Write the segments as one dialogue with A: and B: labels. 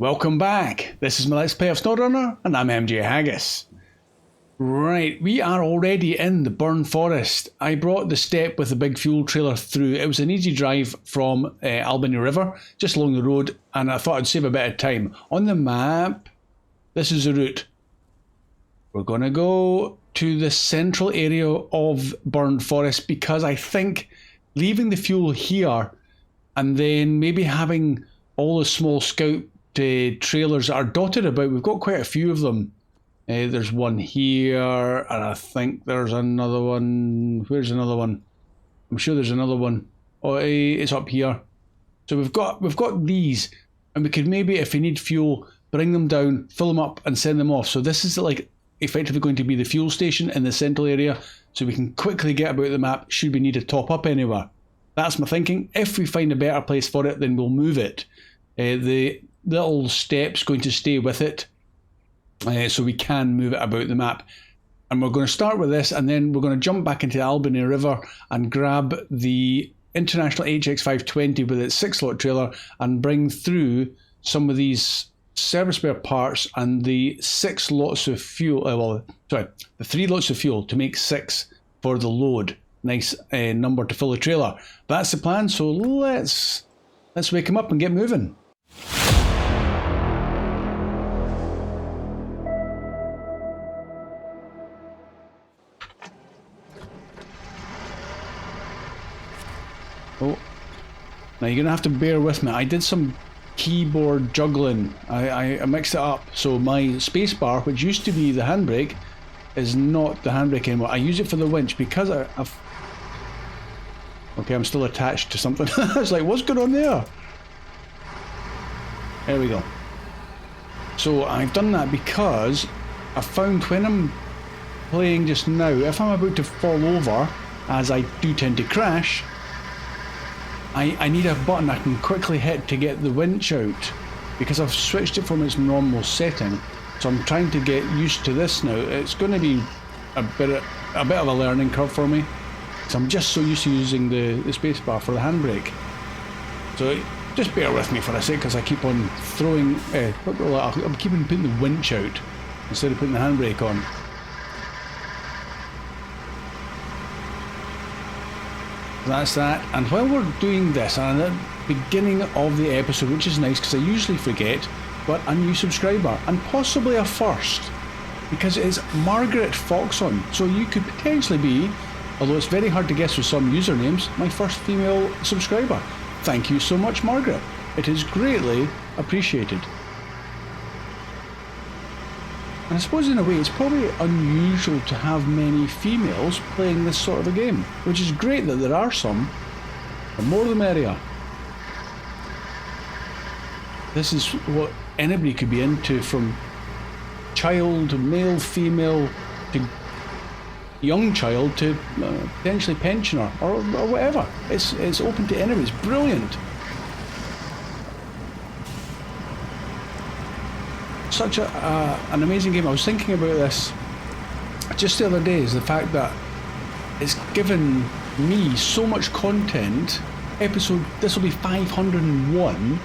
A: Welcome back. This is my Let's Play of Snowrunner, and I'm MJ Haggis. Right, we are already in the Burn Forest. I brought the step with the big fuel trailer through. It was an easy drive from Albany River, just along the road, and I thought I'd save a bit of time. On the map, this is the route. We're going to go to the central area of Burn Forest because I think leaving the fuel here and then maybe having all the small scout trailers that are dotted about. We've got quite a few of them. There's one here, and I think there's another one. Where's another one? I'm sure there's another one. Oh, it's up here. So we've got these, and we could maybe, if we need fuel, bring them down, fill them up, and send them off. So this is like effectively going to be the fuel station in the central area, so we can quickly get about the map should we need to top up anywhere. That's my thinking. If we find a better place for it, then we'll move it. The little step's going to stay with it, so we can move it about the map. And we're going to start with this, and then we're going to jump back into the Albany River and grab the International HX520 with its 6-slot trailer and bring through some of these service spare parts and the 6 lots of fuel, the 3 lots of fuel to make 6 for the load. Nice number to fill the trailer. That's the plan, so let's wake him up and get moving. Oh, now you're going to have to bear with me. I did some keyboard juggling. I mixed it up. So my spacebar, which used to be the handbrake, is not the handbrake anymore. I use it for the winch because I've... Okay, I'm still attached to something. I was like, what's going on there? There we go. So I've done that because I found when I'm playing just now, if I'm about to fall over, as I do tend to crash, I need a button I can quickly hit to get the winch out, because I've switched it from its normal setting. So I'm trying to get used to this now. It's going to be a bit of a learning curve for me, because I'm just so used to using the spacebar for the handbrake. So just bear with me for a sec, because I keep on throwing... I'm keeping putting the winch out instead of putting the handbrake on. That's that. And while we're doing this, and at the beginning of the episode, which is nice because I usually forget, but a new subscriber, and possibly a first, because it's Margaret Foxon. So you could potentially be, although it's very hard to guess with some usernames, my first female subscriber. Thank you so much, Margaret. It is greatly appreciated. And I suppose in a way it's probably unusual to have many females playing this sort of a game, which is great that there are some. The more the merrier. This is what anybody could be into, from child, male, female, to young child, to potentially pensioner, or whatever. It's open to anybody. It's brilliant. Such an amazing game. I was thinking about this just the other day, is the fact that it's given me so much content. This will be 501.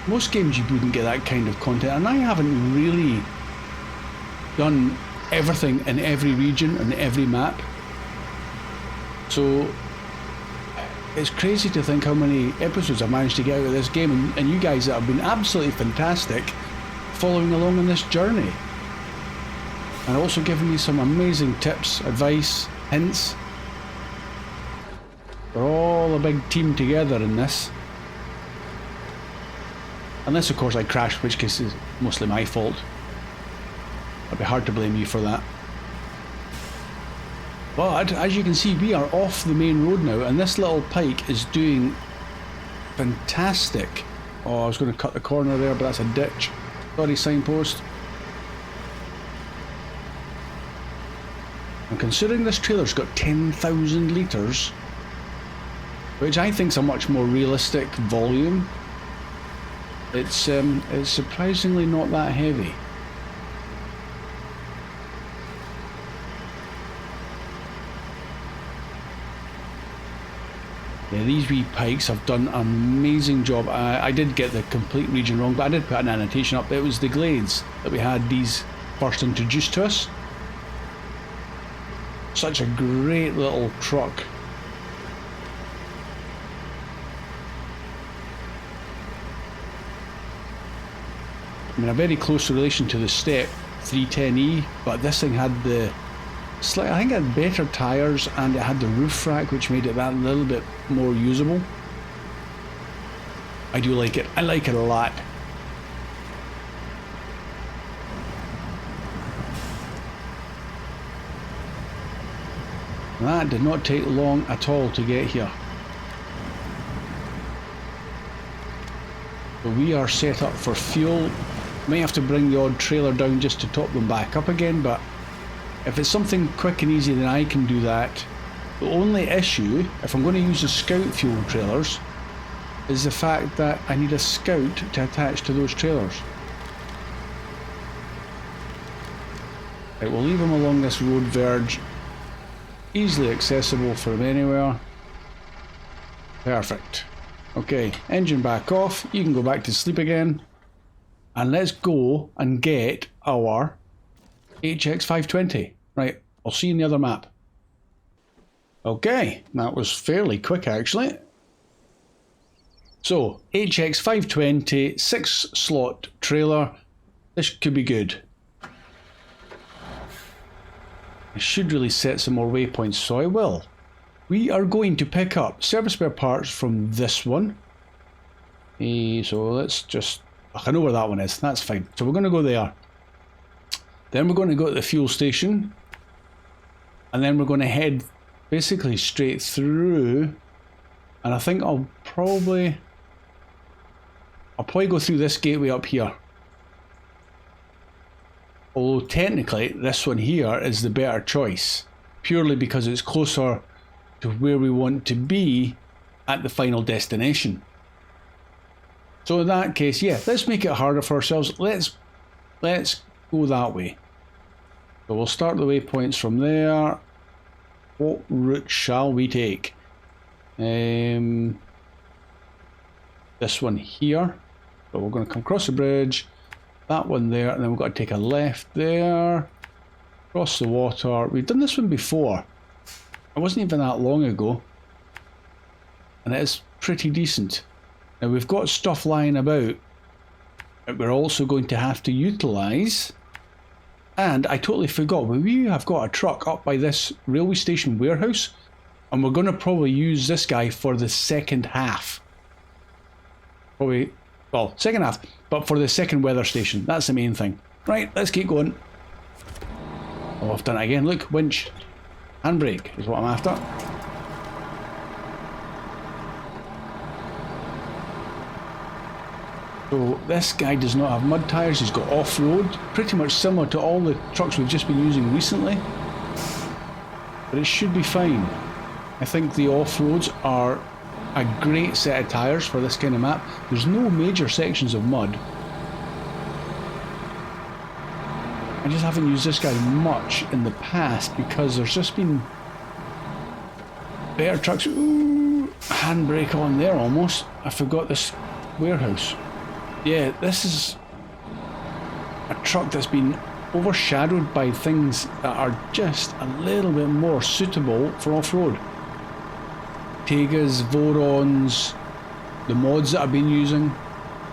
A: Most games you wouldn't get that kind of content, and I haven't really done everything in every region and every map. So it's crazy to think how many episodes I've managed to get out of this game, and you guys that have been absolutely fantastic following along on this journey, and also giving me some amazing tips, advice, hints. We're all a big team together in this. Unless of course I crash, in which case is mostly my fault. It'd be hard to blame you for that. But as you can see, we are off the main road now, and this little pike is doing fantastic. Oh, I was going to cut the corner there, but that's a ditch. Sorry, signpost. And considering this trailer's got 10,000 litres, which I think is a much more realistic volume, it's surprisingly not that heavy. Yeah, these wee pikes have done an amazing job. I did get the complete region wrong, but I did put an annotation up. It was the glades that we had these first introduced to us. Such a great little truck. I mean, a very close relation to the Step 310E, but this thing had the I think it had better tyres and it had the roof rack, which made it that little bit more usable. I do like it. I like it a lot. That did not take long at all to get here. So we are set up for fuel. May have to bring the odd trailer down just to top them back up again, but if it's something quick and easy, then I can do that. The only issue, if I'm going to use the scout fuel trailers, is the fact that I need a scout to attach to those trailers. Right, we'll leave them along this road verge. Easily accessible from anywhere. Perfect. Okay, engine back off. You can go back to sleep again. And let's go and get our HX520. Right, I'll see you in the other map. Okay, that was fairly quick actually. So, HX520, 6-slot trailer. This could be good. I should really set some more waypoints, so I will. We are going to pick up service spare parts from this one. So let's just... I know where that one is, that's fine. So we're going to go there. Then we're going to go to the fuel station. And then we're going to head basically straight through. And I think I'll probably go through this gateway up here. Although technically this one here is the better choice. Purely because it's closer to where we want to be at the final destination. So in that case, yeah, let's make it harder for ourselves. Let's go that way. So we'll start the waypoints from there. What route shall we take? This one here. So we're going to come across the bridge. That one there, and then we've got to take a left there. Cross the water. We've done this one before. It wasn't even that long ago. And it is pretty decent. Now we've got stuff lying about that we're also going to have to utilise. And I totally forgot, we have got a truck up by this railway station warehouse, and we're going to probably use this guy for the second half. Probably, well, second half, but for the second weather station. That's the main thing. Right, let's keep going. Oh, I've done it again. Look, winch. Handbrake is what I'm after. So this guy does not have mud tyres, he's got off-road, pretty much similar to all the trucks we've just been using recently. But it should be fine. I think the off-roads are a great set of tyres for this kind of map. There's no major sections of mud. I just haven't used this guy much in the past because there's just been better trucks. Ooh, handbrake on there almost. I forgot this warehouse. Yeah, this is a truck that's been overshadowed by things that are just a little bit more suitable for off-road. Tiggers, Vorons, the mods that I've been using.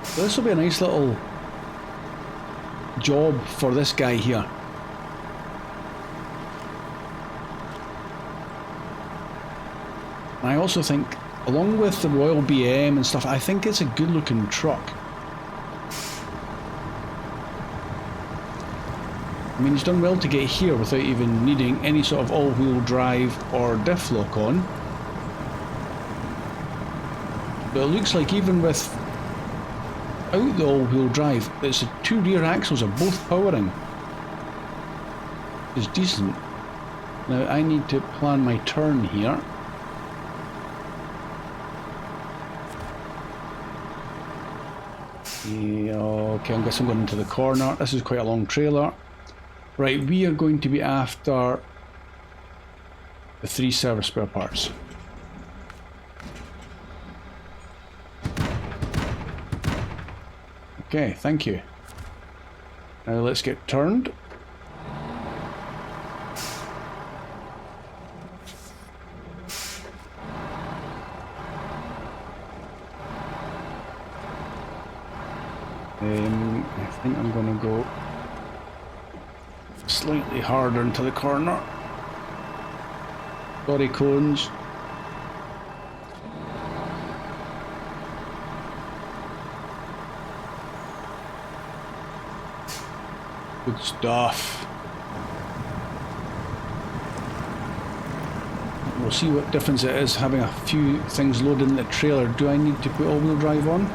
A: So this will be a nice little job for this guy here. And I also think, along with the Royal BM and stuff, I think it's a good looking truck. I mean, he's done well to get here without even needing any sort of all-wheel drive or diff lock on. But it looks like even without the all-wheel drive, it's the two rear axles are both powering. It's decent. Now I need to plan my turn here. Yeah, okay, I guess I'm going into the corner. This is quite a long trailer. Right, we are going to be after the 3 service spare parts. Okay, thank you. Now let's get turned. I think I'm going to go slightly harder into the corner. Sorry, cones. Good stuff. We'll see what difference it is having a few things loaded in the trailer. Do I need to put all-wheel drive on?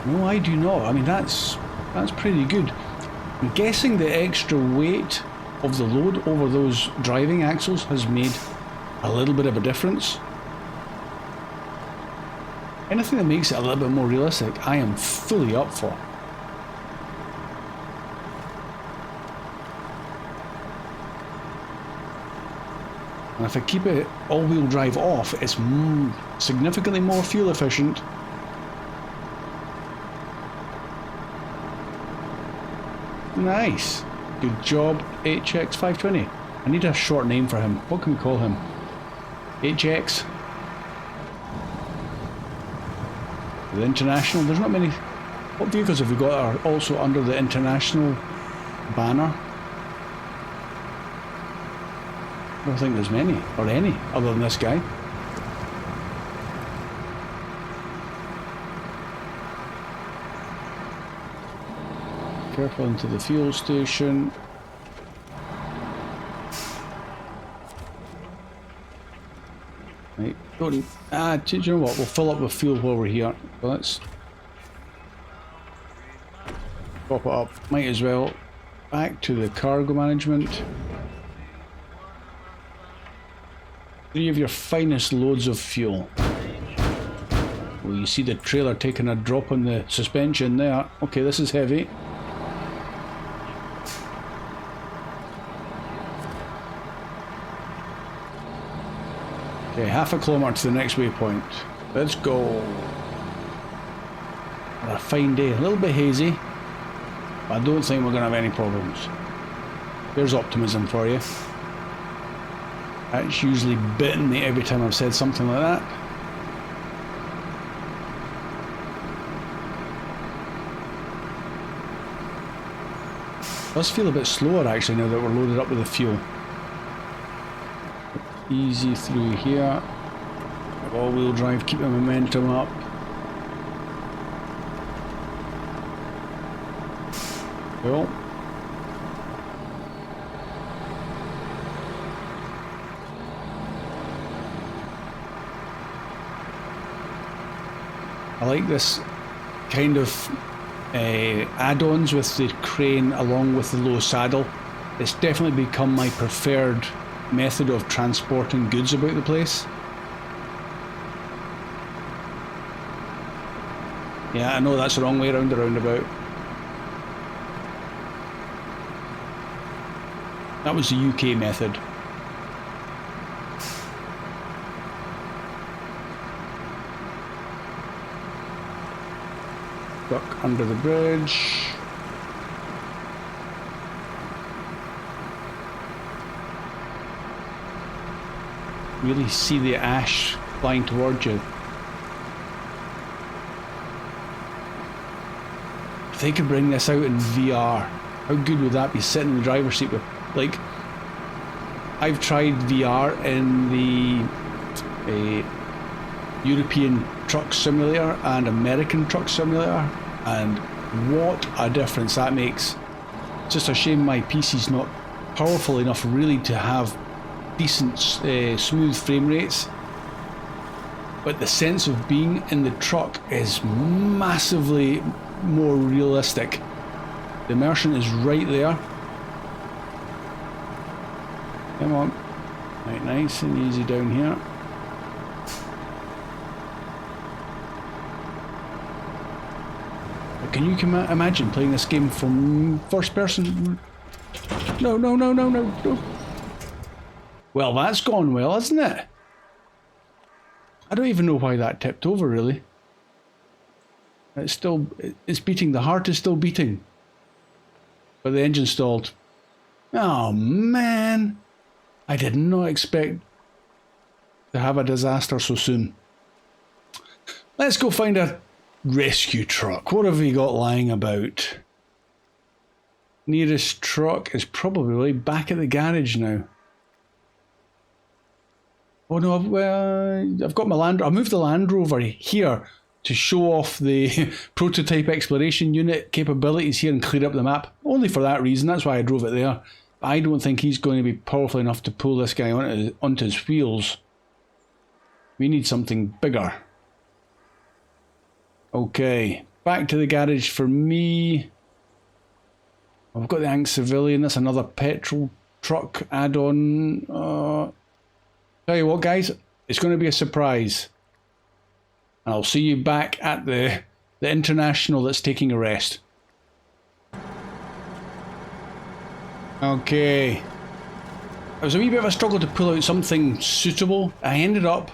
A: No, I do not. I mean, that's pretty good. I'm guessing the extra weight of the load over those driving axles has made a little bit of a difference. Anything that makes it a little bit more realistic, I am fully up for. And if I keep it all-wheel drive off, it's significantly more fuel efficient. Nice. Good job, HX520. I need a short name for him. What can we call him? HX? The International? There's not many. What vehicles have we got are also under the International banner? I don't think there's many, or any, other than this guy. Careful into the fuel station. Right, do you know what? We'll fill up with fuel while we're here. So let's pop it up. Might as well. Back to the cargo management. 3 of your finest loads of fuel. Well, you see the trailer taking a drop on the suspension there. Okay, this is heavy. Okay, half a kilometre to the next waypoint. Let's go. What a fine day. A little bit hazy, but I don't think we're going to have any problems. There's optimism for you. That's usually bitten me every time I've said something like that. It does feel a bit slower actually now that we're loaded up with the fuel. Easy through here. All-wheel drive, keep the momentum up. Cool. I like this kind of add-ons with the crane along with the low saddle. It's definitely become my preferred method of transporting goods about the place. Yeah, I know that's the wrong way around the roundabout. That was the UK method. Duck under the bridge. Really see the ash flying towards you. If they could bring this out in VR, how good would that be, sitting in the driver's seat with, like, I've tried VR in the European Truck Simulator and American Truck Simulator, and what a difference that makes. It's just a shame my PC's not powerful enough really to have decent smooth frame rates, but the sense of being in the truck is massively more realistic. The immersion is right there. Come on. Right, nice and easy down here. But can you imagine playing this game from first person? No, no, no, no, no, no. Well, that's gone well, hasn't it? I don't even know why that tipped over, really. It's beating. The heart is still beating. But the engine stalled. Oh, man. I did not expect to have a disaster so soon. Let's go find a rescue truck. What have we got lying about? Nearest truck is probably back at the garage now. Oh no, I've got my I moved the Land Rover here to show off the prototype exploration unit capabilities here and clear up the map. Only for that reason, that's why I drove it there. I don't think he's going to be powerful enough to pull this guy onto his wheels. We need something bigger. Okay, back to the garage for me. I've got the Ank Civilian, that's another petrol truck add-on. Tell you what guys, it's going to be a surprise. I'll see you back at the International that's taking a rest. Okay. It was a wee bit of a struggle to pull out something suitable. I ended up,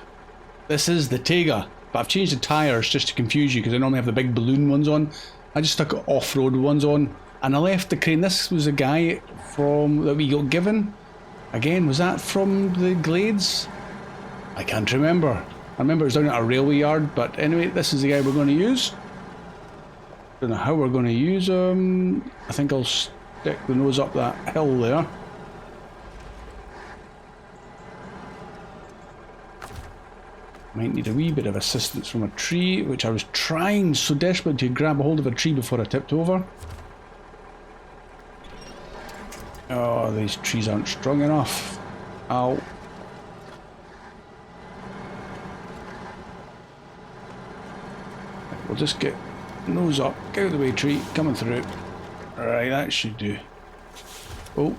A: this is the Tigger, but I've changed the tyres just to confuse you because I normally have the big balloon ones on. I just stuck off-road ones on and I left the crane. This was a guy that we got given. Again, was that from the Glades? I can't remember. I remember it was down at a railway yard, but anyway, this is the guy we're going to use. Don't know how we're going to use him. I think I'll stick the nose up that hill there. Might need a wee bit of assistance from a tree, which I was trying so desperately to grab a hold of a tree before I tipped over. Oh, these trees aren't strong enough. Ow. We'll just get nose up, get out of the way, tree, coming through. Alright, that should do. Oh.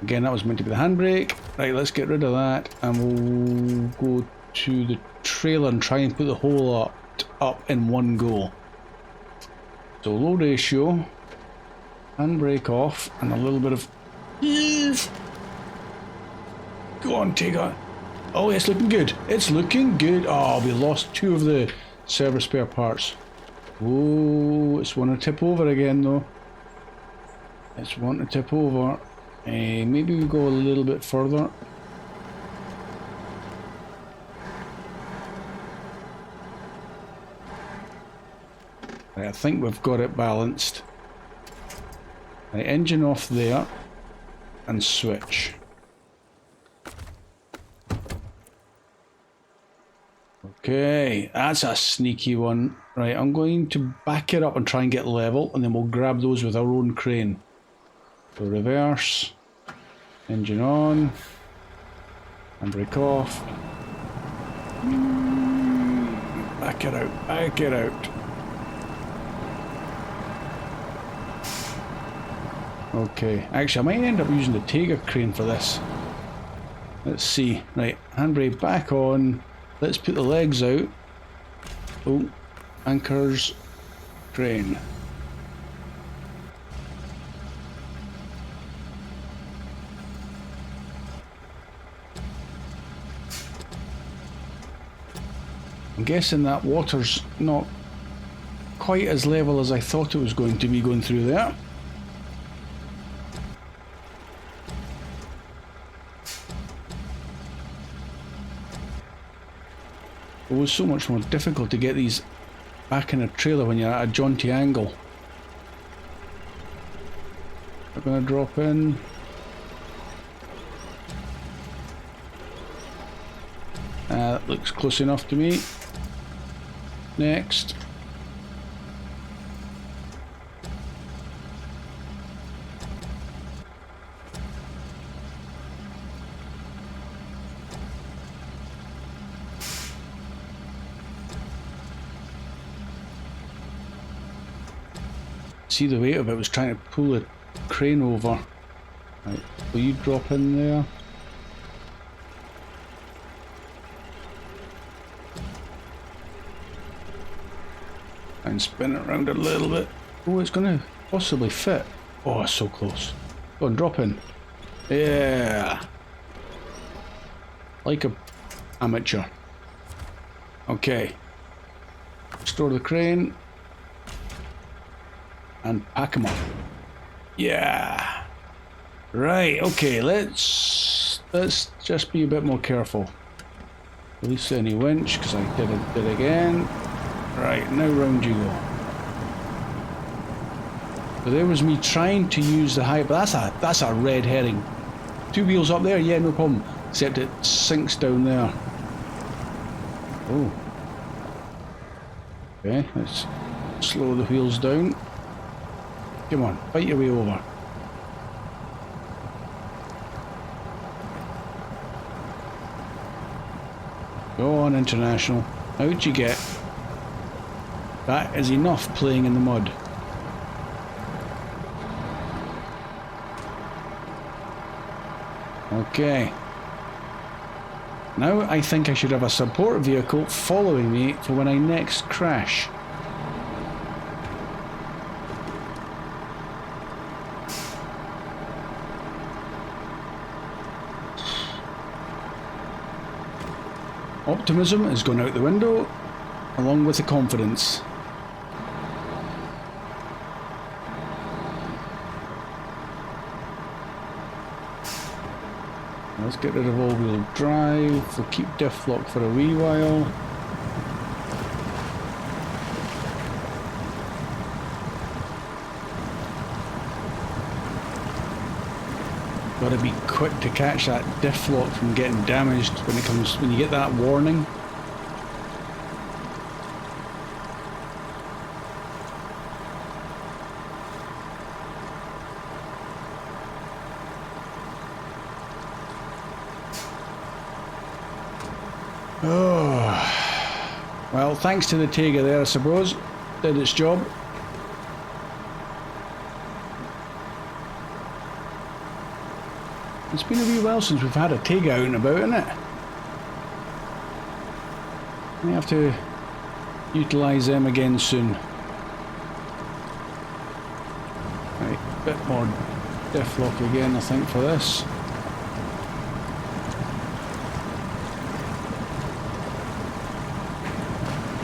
A: Again, that was meant to be the handbrake. Right, let's get rid of that and we'll go to the trailer and try and put the whole up in one go. So low ratio, handbrake off, and a little bit of heave. Go on, Tigger. Oh, it's looking good. It's looking good. Oh, we lost 2 of the service spare parts. Oh, it's wanting to tip over again though. It's wanting to tip over. Maybe we go a little bit further. Right, I think we've got it balanced. Right, engine off there and switch. Okay, that's a sneaky one. Right, I'm going to back it up and try and get level, and then we'll grab those with our own crane. So reverse, engine on, handbrake off. Back it out, back it out. Okay, actually I might end up using the Tigger crane for this. Let's see. Right, handbrake back on. Let's put the legs out. Oh, anchors, crane. I'm guessing that water's not quite as level as I thought it was going to be going through there. It was so much more difficult to get these back in a trailer when you're at a jaunty angle. We're going to drop in. That looks close enough to me. Next. See the weight of it was trying to pull the crane over. Right, will you drop in there? And spin it around a little bit. Oh, it's going to possibly fit. Oh, it's so close. Go on, drop in. Yeah. Like a Amateur. Okay. Store the crane. And pack them up. Yeah. Right, okay, let's just be a bit more careful. Release any winch, because I did it again. Right, now round you go. So there was me trying to use the high, but that's a red herring. 2 wheels up there, yeah, no problem. Except it sinks down there. Oh. Okay, let's slow the wheels down. Come on, fight your way over. Go on, International. Out you get. That is enough playing in the mud. Okay. Now I think I should have a support vehicle following me for when I next crash. Optimism has gone out the window, along with the confidence. Let's get rid of all-wheel drive. We'll keep diff lock for a wee while. Got to be quick to catch that diff lock from getting damaged when you get that warning. Oh, well, thanks to the Tigger there, I suppose. Did its job. It's been a wee while since we've had a Tigger out and about, isn't it? We have to utilise them again soon. Right, bit more diff lock again, I think, for this.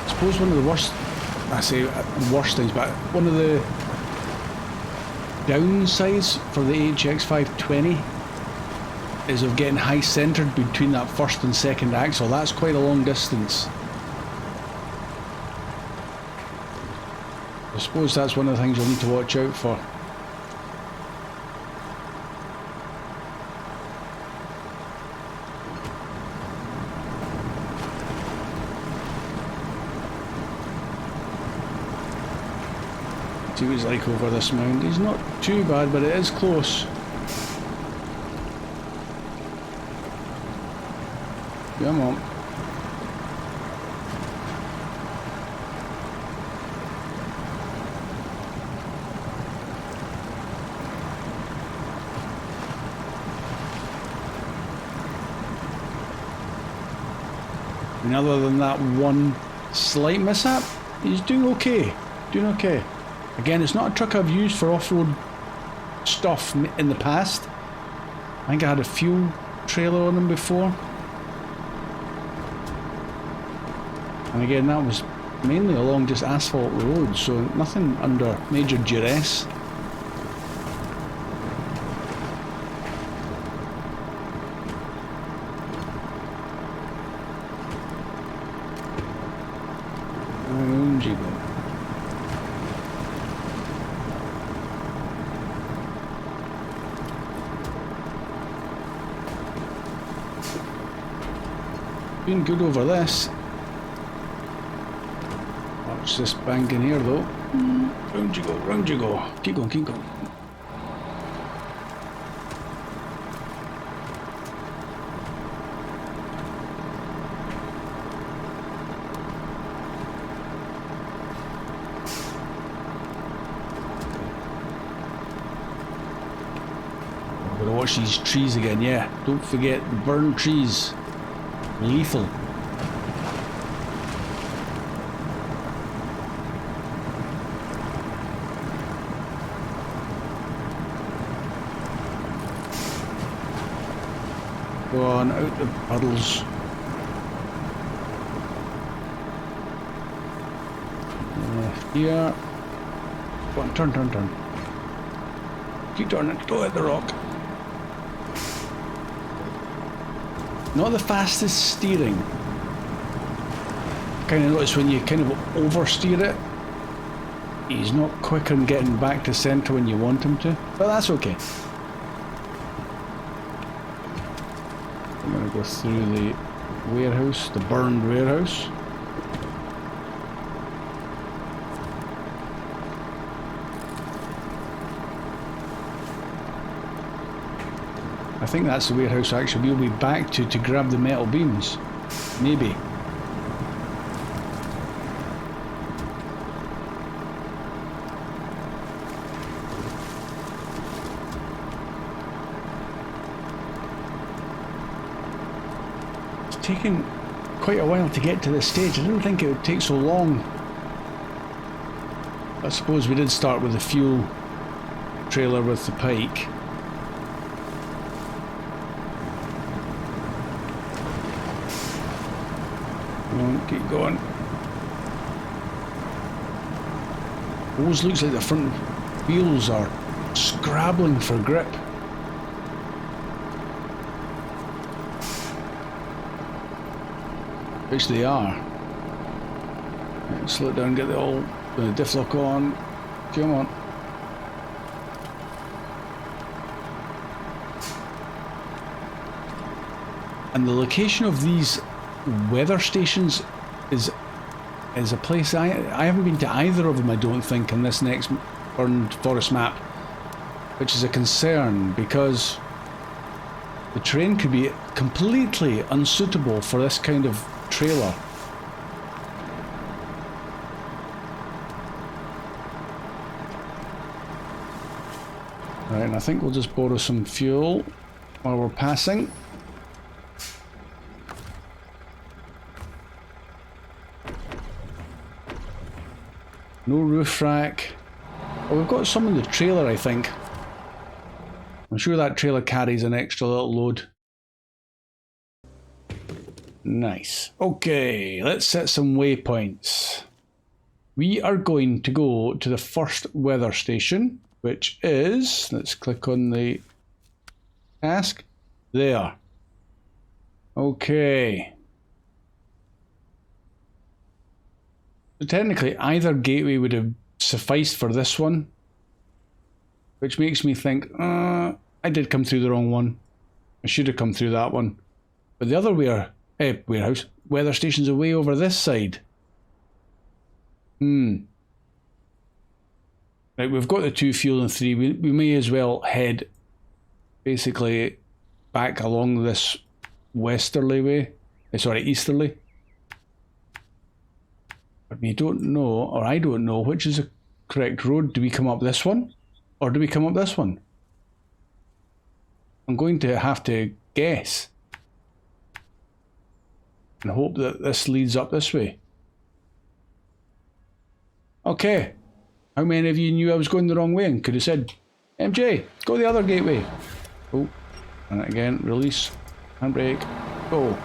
A: I suppose one of the worst, I say worst things, but one of the downsides for the HX 520 is of getting high centred between that first and second axle. That's quite a long distance. I suppose that's one of the things you'll need to watch out for. See what he's like over this mound. He's not too bad, but it is close. Come on. And other than that one slight mishap, he's doing okay. Doing okay. Again, it's not a truck I've used for off-road stuff in the past. I think I had a fuel trailer on him before. And again, that was mainly along just asphalt roads, so nothing under major duress. Been good over this. Watch this banking here though. Round you go, round you go. Keep going, keep going. I'm gonna watch these trees again, yeah. Don't forget the burned trees. Lethal. Go on, out the puddles. Here. Go on, turn, turn, turn. Keep turning, don't hit the rock. Not the fastest steering. Kind of notice when you kind of oversteer it, he's not quick on getting back to centre when you want him to, but that's okay. I'm going to go through the warehouse, the burned warehouse. I think that's the warehouse actually we'll be back to grab the metal beams. Maybe. It's taken quite a while to get to this stage. I didn't think it would take so long. I suppose we did start with the fuel trailer with the pike. Keep going. Always looks like the front wheels are scrabbling for grip. Which they are. Right, slow it down, get the diff lock on. Come on. And the location of these weather stations is a place I haven't been to either of them, I don't think, in this next burned forest map, which is a concern because the terrain could be completely unsuitable for this kind of trailer. Right, and I think we'll just borrow some fuel while we're passing. No roof rack. Oh, we've got some in the trailer, I think. I'm sure that trailer carries an extra little load. Nice. Okay, let's set some waypoints. We are going to go to the first weather station, which is, let's click on the task. There. Okay. So technically, either gateway would have sufficed for this one, which makes me think, I did come through the wrong one. I should have come through that one. But the other warehouse, weather station's away over this side. Right, we've got the 2 fuel and 3. We may as well head basically back along this westerly way. Sorry, easterly. But we don't know, or I don't know, which is the correct road. Do we come up this one? Or do we come up this one? I'm going to have to guess. And hope that this leads up this way. Okay. How many of you knew I was going the wrong way and could have said, MJ, go the other gateway? Oh, and again, release, handbrake, go.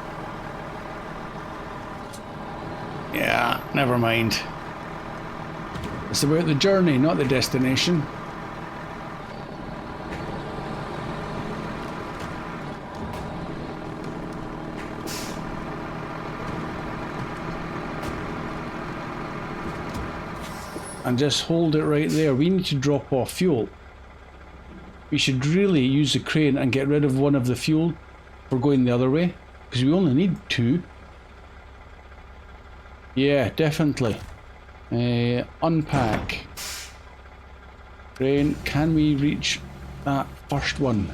A: Yeah, never mind. It's about the journey, not the destination. And just hold it right there. We need to drop off fuel. We should really use the crane and get rid of one of the fuel for going the other way, because we only need 2. Yeah, definitely. Unpack. Crane, can we reach that first one?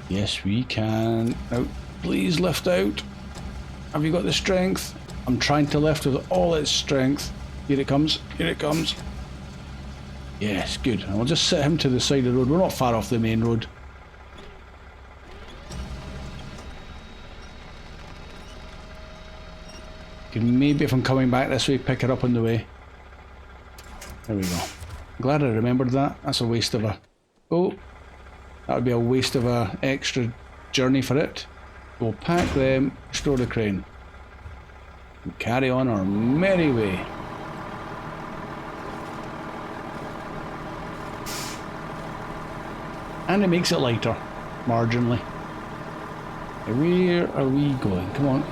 A: Yes, we can. Now, please lift out. Have you got the strength? I'm trying to lift with all its strength. Here it comes. Here it comes. Yes, good. I'll just set him to the side of the road. We're not far off the main road. Can maybe, if I'm coming back this way, pick it up on the way. There we go. Glad I remembered that. That's a waste of a... Oh, that would be a waste of a extra journey for it. We'll pack them, restore the crane, and carry on our merry way. And it makes it lighter, marginally. Where are we going? Come on.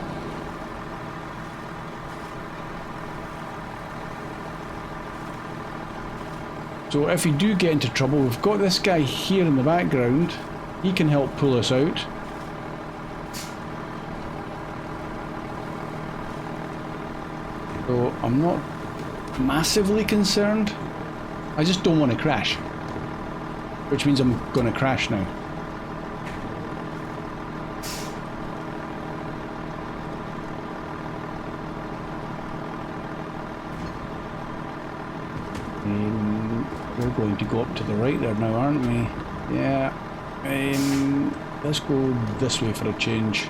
A: So if we do get into trouble, we've got this guy here in the background. He can help pull us out. So I'm not massively concerned. I just don't want to crash. Which means I'm going to crash now. We're going to go up to the right there now, aren't we? Yeah. Let's go this way for a change.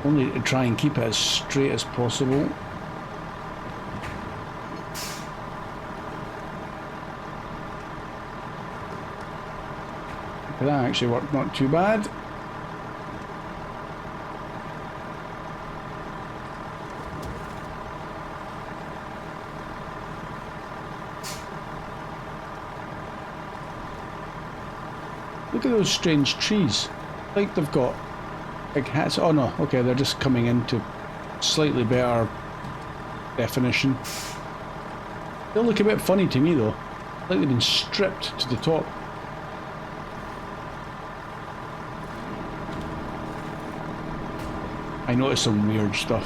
A: Only to try and keep it as straight as possible. That actually worked not too bad. Look at those strange trees. Like they've got big hats. Oh no, okay, they're just coming into slightly better definition. They look a bit funny to me though. Like they've been stripped to the top. I noticed some weird stuff.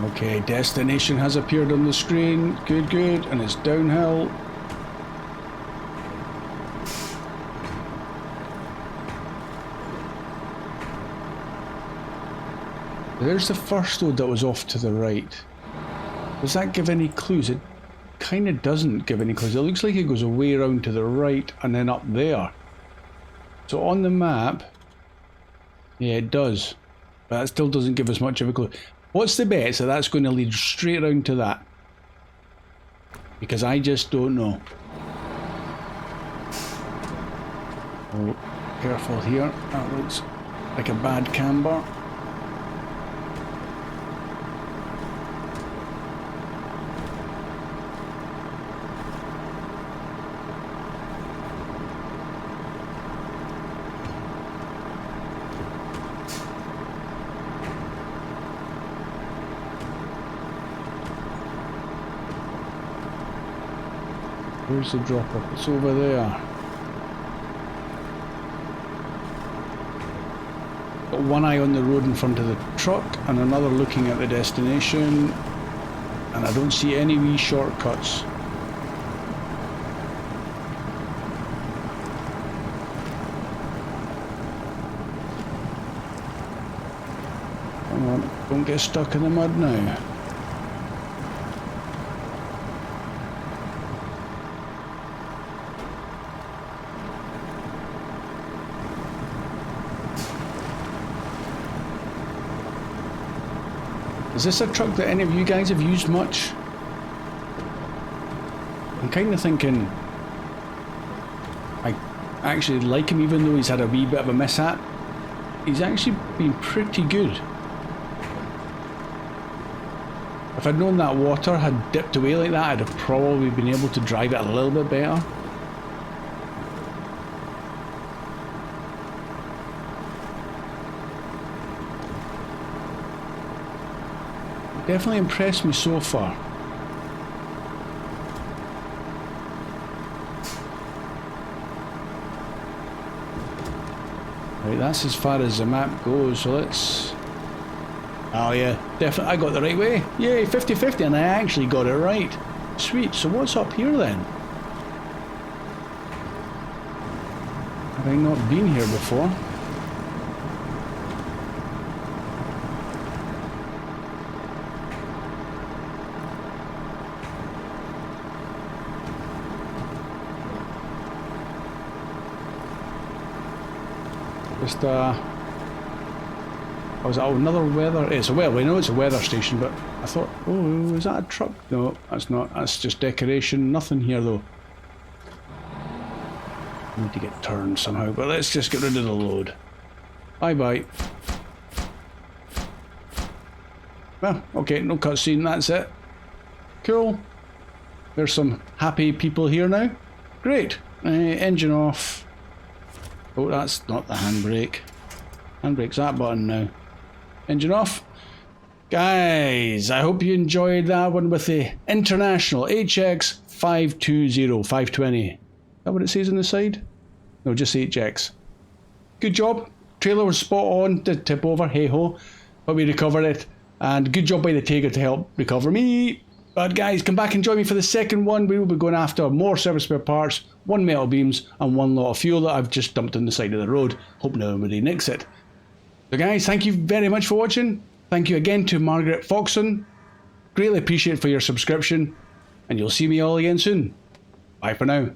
A: Okay, destination has appeared on the screen. Good, good. And it's downhill. There's the first load that was off to the right. Does that give any clues? It kind of doesn't give any clues. It looks like it goes away around to the right and then up there. So on the map, yeah, it does. But that still doesn't give us much of a clue. What's the bet? So that's going to lead straight around to that. Because I just don't know. Oh, careful here. That looks like a bad camber. Where's the drop off? It's over there. Got one eye on the road in front of the truck and another looking at the destination, and I don't see any wee shortcuts. Come on, don't get stuck in the mud now. Is this a truck that any of you guys have used much? I'm kind of thinking I actually like him, even though he's had a wee bit of a mishap. He's actually been pretty good. If I'd known that water had dipped away like that, I'd have probably been able to drive it a little bit better. Definitely impressed me so far. Right, that's as far as the map goes, so let's... Oh yeah, definitely, I got the right way. Yay, 50-50, and I actually got it right. Sweet, so what's up here then? Have I not been here before? Just oh, is that another weather? It's a well, we know it's a weather station, but I thought, oh, is that a truck? No, that's not. That's just decoration. Nothing here though. I need to get turned somehow, but let's just get rid of the load. Bye bye. Well, okay, no cutscene. That's it. Cool. There's some happy people here now. Great. Engine off. Oh, that's not the handbrake. Handbrake's that button now. Engine off. Guys, I hope you enjoyed that one with the International HX 520. Is that what it says on the side? No, just HX. Good job. Trailer was spot on. Did tip over, hey ho. But we recovered it. And good job by the Tigger to help recover me. But guys, come back and join me for the second one. We will be going after more service spare parts, 1 metal beams, and 1 lot of fuel that I've just dumped on the side of the road. Hope nobody nicks it. So guys, thank you very much for watching. Thank you again to Margaret Foxon. Greatly appreciate it for your subscription. And you'll see me all again soon. Bye for now.